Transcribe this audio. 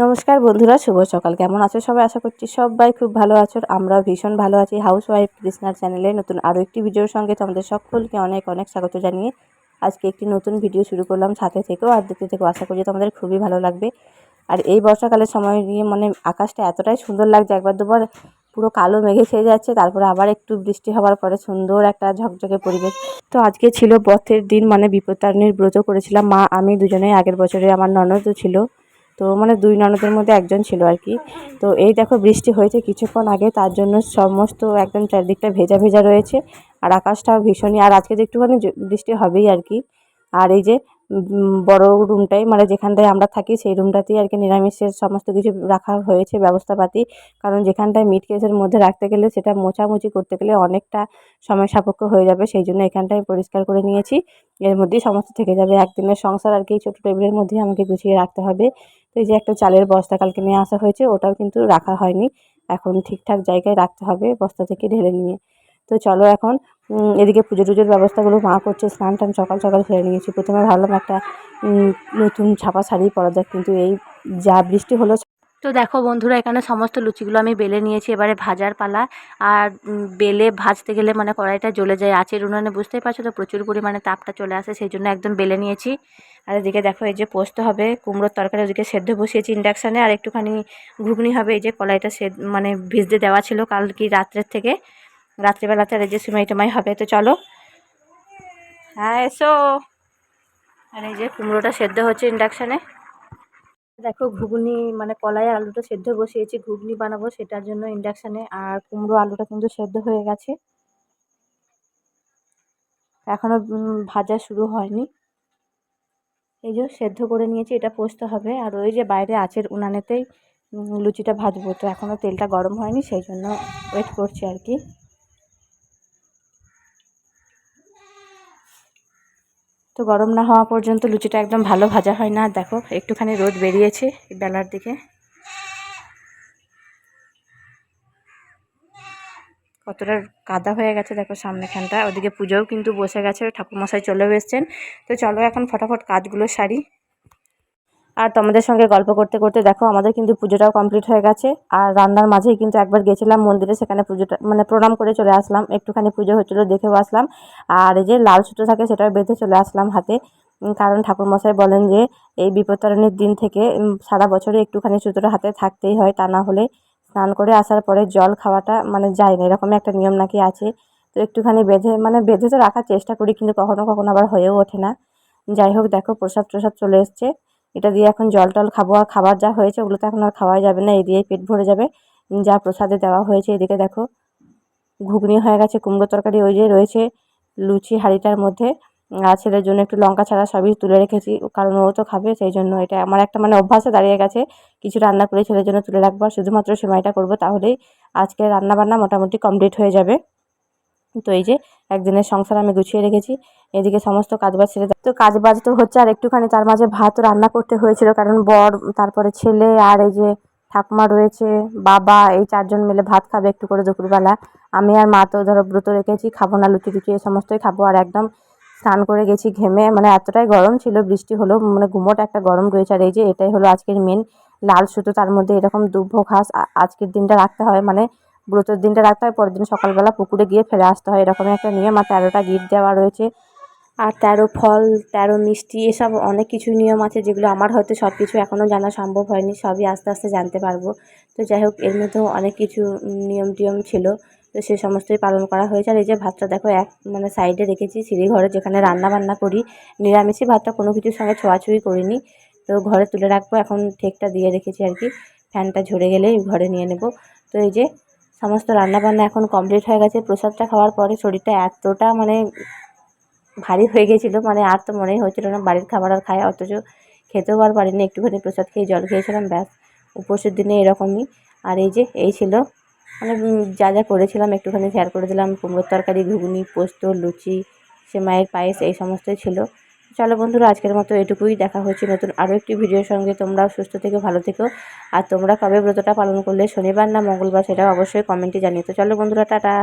নমস্কার বন্ধুরা, শুভ সকাল। কেমন আছো সবাই? আশা করছি সবাই খুব ভালো আছো। আমরাও ভীষণ ভালো আছি। হাউস ওয়াইফ কৃষ্ণার চ্যানেলে নতুন আরও একটি ভিডিওর সঙ্গে তোমাদের সকলকে অনেক অনেক স্বাগত জানিয়ে আজকে একটি নতুন ভিডিও শুরু করলাম। সাথে থেকেও আর দেখতে থেকেও আশা করি তোমাদের খুবই ভালো লাগবে। আর এই বর্ষাকালের সময় নিয়ে আকাশটা এতটাই সুন্দর লাগছে, একবার দুবার পুরো কালো মেঘে ছেয়ে যাচ্ছে, তারপরে আবার একটু বৃষ্টি হওয়ার পরে সুন্দর একটা ঝকঝকে পরিবেশ। তো আজকে ছিল বথের দিন, বিপত্তারিণীর ব্রত করেছিলাম মা আমি দুজনেই। আগের বছরে আমার ননদও ছিল, তো দুই ননদের মধ্যে একজন ছিল আর কি। তো এই দেখো বৃষ্টি হয়েছে কিছুক্ষণ আগে, তার জন্য সমস্ত একদম চারদিকটা ভেজা ভেজা রয়েছে। আর আকাশটাও ভীষণই, আর আজকে তো একটুখানি বৃষ্টি হবেই আর কি। আর এই যে বড় রুমটাই যেখানটায় আমরা থাকি সেই রুমটাতেই আর কি নিরামিষের সমস্ত কিছু রাখা হয়েছে ব্যবস্থাপাতি। কারণ যেখানটায় মিট কেসের মধ্যে রাখতে গেলে সেটা মোছামুছি করতে গেলে অনেকটা সময় সাপেক্ষ হয়ে যাবে, সেই জন্য এখানটায় পরিষ্কার করে নিয়েছি। এর মধ্যেই সমস্ত থেকে যাবে, একদিনের সংসার আর কি। এই ছোটো টেবিলের মধ্যেই আমাকে গুছিয়ে রাখতে হবে। তো এই যে একটা চালের বস্তা কালকে নিয়ে আসা হয়েছে, ওটাও কিন্তু রাখা হয়নি, এখন ঠিকঠাক জায়গায় রাখতে হবে বস্তা থেকে ঢেলে নিয়ে। তো চলো এখন এদিকে পুজো টুজোর ব্যবস্থাগুলো মা করছে। স্নান টান সকাল সকাল সেরে নিয়েছি। প্রথমে ভাবলাম একটা নতুন ছাপা শাড়ি পরা যাক, কিন্তু এই যা বৃষ্টি হলো। তো দেখো বন্ধুরা, এখানে সমস্ত লুচিগুলো আমি বেলে নিয়েছি, এবারে ভাজার পালা। আর বেলে ভাজতে গেলে কড়াইটা জ্বলে যায়। আঁচের উনুনে বুঝতেই পারছো তো, প্রচুর পরিমাণে তাপটা চলে আসে, সেই জন্য একদম বেলে নিয়েছি। আর এদিকে দেখো এই যে পোস্ত হবে, কুমড়োর তরকারি ওদিকে সেদ্ধ বসিয়েছি ইন্ডাকশানে। আর একটুখানি ঘুগনি হবে। এই যে কলাইটা ভিজতে দেওয়া ছিল কাল কি রাত্রের থেকে, রাত্রিবেলাতে। আর এই যে সিমাই টিমাই হবে। তো চলো, হ্যাঁ এসো। আর এই যে কুমড়োটা সেদ্ধ হচ্ছে ইন্ডাকশানে। দেখো ঘুগনি কলাই আর আলুটা সেদ্ধ বসিয়েছি, ঘুগনি বানাবো সেটার জন্য ইন্ডাকশানে। আর কুমড়ো আলুটা কিন্তু সেদ্ধ হয়ে গেছে, এখনো ভাজা শুরু হয়নি। এই যে সেদ্ধ করে নিয়েছি, এটা পোস্ত হবে। আর ওই যে বাইরে আঁচের উনানেতেই লুচিটা ভাজবো। তো এখনও তেলটা গরম হয়নি, সেই জন্য ওয়েট করছি আর কি। তো গরম না হওয়া পর্যন্ত লুচিটা একদম ভালো ভাজা হয় না। দেখো একটুখানি রোদ বেরিয়েছে বেলার দিকে, কতটা কাদা হয়ে গেছে দেখো সামনেখানটা। ওদিকে পুজোও কিন্তু বসে গেছে, ঠাকুরমশাই চলেও এসছেন। তো চলো এখন ফটাফট কাজগুলো সারি। আর তোমাদের সঙ্গে গল্প করতে করতে দেখো আমাদের কিন্তু পুজোটাও কমপ্লিট হয়ে গেছে। আর রান্নার মাঝেই কিন্তু একবার গেছিলাম মন্দিরে, সেখানে পুজোটা প্রণাম করে চলে আসলাম। একটুখানি পুজো হচ্ছিলো, দেখেও আসলাম। আর এই যে লাল সুতো থাকে সেটা বেঁধে চলে আসলাম হাতে। কারণ ঠাকুরমশাই বলেন যে এই বিপত্তারিণীর দিন থেকে সারা বছরে একটুখানি সুতোটা হাতে থাকতেই হয়, তা না হলে স্নান করে আসার পরে জল খাওয়াটা যায় না, এরকমই একটা নিয়ম নাকি আছে। তো একটুখানি বেঁধে বেঁধে তো রাখার চেষ্টা করি, কিন্তু কখনো কখনো আবার হয়েও ওঠে না। যাই হোক দেখো প্রসাদ টসাদ চলে এসছে, এটা দিয়ে এখন জল টল খাবো। আর খাবার যা হয়েছে ওগুলো তো এখন আর খাওয়াই যাবে না, এই দিয়েই পেট ভরে যাবে যা প্রসাদে দেওয়া হয়েছে। এদিকে দেখো ঘুগনি হয়ে গেছে, কুমড়ো তরকারি ওই যে রয়েছে লুচি হাঁড়িটার মধ্যে। আর ছেলের জন্য একটু লঙ্কা ছাড়া সবই তুলে রেখেছি, কারণ ও তো খাবে, সেই জন্য এটা আমার একটা অভ্যাসে দাঁড়িয়ে গেছে। কিছু রান্না করে ছেলের জন্য তুলে রাখবো, আর শুধুমাত্র সেমাইটা করবো, তাহলেই আজকে রান্নাবান্না মোটামুটি কমপ্লিট হয়ে যাবে। তো এই যে একদিনের সংসার আমি গুছিয়ে রেখেছি। এদিকে সমস্ত কাজবাজ ছেড়ে, তো কাজবাজ তো হচ্ছে, আর একটুখানি তার মাঝে ভাতও রান্না করতে হয়েছিল, কারণ বর, তারপরে ছেলে, আর এই যে ঠাকুমা রয়েছে, বাবা, এই চারজন মিলে ভাত খাবে একটু করে দুপুরবেলা। আমি আর মা তো ধরো ব্রত রেখেছি, খাবো না, লুচি টুচি এই সমস্তই খাবো। আর একদম স্নান করে গেছি ঘেমে, এতটাই গরম ছিল, বৃষ্টি হলো, গুমোট একটা গরম রয়েছে। আর এই যে এটাই হলো আজকের মেন লাল সুতো, তার মধ্যে এরকম দুব্ব ঘাস আজকের দিনটা রাখতে হয়, ব্রতের দিনটা রাখতে হয়, পরের দিন সকালবেলা পুকুরে গিয়ে ফেলে আসতে হয়, এরকমই একটা নিয়ম। আর 13টা গিট দেওয়া রয়েছে, আর 13 ফল, 13 মিষ্টি, এসব অনেক কিছু নিয়ম আছে, যেগুলো আমার হয়তো সব কিছু এখনও জানা সম্ভব হয়নি, সবই আস্তে আস্তে জানতে পারবো। তো যাই হোক, এর মধ্যেও অনেক কিছু নিয়ম টিয়ম ছিল, তো সে সমস্তই পালন করা হয়েছে। আর এই যে ভাতটা দেখো এক সাইডে রেখেছি, সিঁড়ি ঘরে যেখানে রান্না বান্না করি, নিরামিষই ভাতটা, কোনো কিছুর সঙ্গে ছোঁয়াছুঁই করিনি। তো ঘরে তুলে রাখবো, এখন ঠেকটা দিয়ে রেখেছি আর কি, ফ্যানটা ঝরে গেলেই ঘরে নিয়ে নেব। তো এই যে সমস্ত রান্নাবান্না এখন কমপ্লিট হয়ে গেছে। প্রসাদটা খাওয়ার পরে শরীরটা এতটা ভারী হয়ে গেছিলো, আর তো মনেই হচ্ছিল না বাড়ির খাবার আর খায়, অথচ খেতেও আর পারিনি, একটুখানি প্রসাদ খেয়ে জল খেয়েছিলাম, ব্যাস। উপোসের দিনে এরকমই। আর এই যে এই ছিল যা যা করেছিলাম একটুখানি শেয়ার করে দিলাম। কুমড়োর তরকারি, ঘুগনি, পোস্ত, লুচি, সেমাইয়ের পায়েস, এই সমস্তই ছিল। চলো বন্ধুরা, আজকের মতো এটুকুই। দেখা হচ্ছে নতুন আরও একটি ভিডিওর সঙ্গে। তোমরাও সুস্থ থেকো, ভালো থেকো। আর তোমরা কবে ব্রতটা পালন করলে, শনিবার না মঙ্গলবার, সেটাও অবশ্যই কমেন্টে জানিয়ে। তো চলো বন্ধুরা, টাটা।